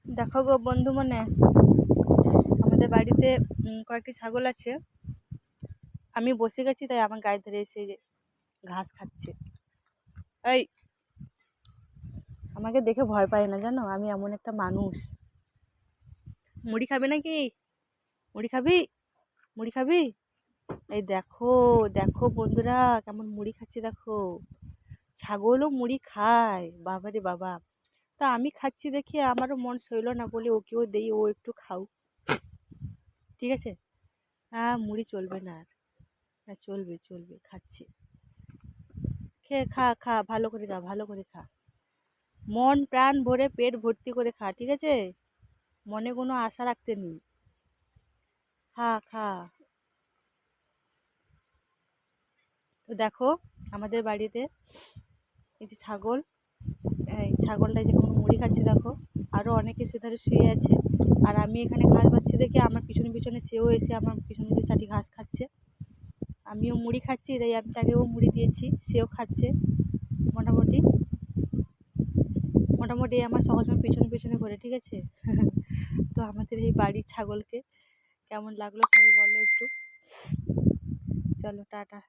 দেখো গো বন্ধু, মানে আমাদের বাড়িতে কয়েকটি ছাগল আছে। আমি বসে গেছি তাই আমার গায়ে ধরে এসে যে ঘাস খাচ্ছে। এই, আমাকে দেখে ভয় পায় না জানো, আমি এমন একটা মানুষ। মুড়ি খাবে নাকি? মুড়ি খাবি? মুড়ি খাবি? এই দেখো, দেখো বন্ধুরা কেমন মুড়ি খাচ্ছে দেখো। ছাগলও মুড়ি খায়, বাবা রে বাবা। তা আমি খাচ্ছি দেখি আমারও মন সইল না বলে ওকেও দেই, ও একটু খাও। ঠিক আছে। হ্যাঁ, মুড়ি চলবে না আর। হ্যাঁ, চলবে চলবে, খাচ্ছি। খেয়ে খা খা, ভালো করে খা, ভালো করে খা। মন প্রাণ ভরে পেট ভর্তি করে খা, ঠিক আছে? মনে কোনো আশা রাখতে নেই। খা খা। তো দেখো, আমাদের বাড়িতে এই যে ছাগল, এই ছাগলটা যে কোনো মুড়ি খাচ্ছে দেখো। আরও অনেকে সেধারে শুয়ে আছে। আর আমি এখানে ঘাস পাচ্ছি দেখে আমার পিছনে পিছনে সেও এসে আমার পিছনে পিছনে চাটি ঘাস খাচ্ছে। আমিও মুড়ি খাচ্ছি তাই আমি তাকেও মুড়ি দিয়েছি, সেও খাচ্ছে। মোটামুটি মোটামুটি আমার সবসময় পিছনে পিছনে করে, ঠিক আছে? তো আমাদের এই বাড়ির ছাগলকে কেমন লাগলো সবাই বলো একটু। চলো টাটা।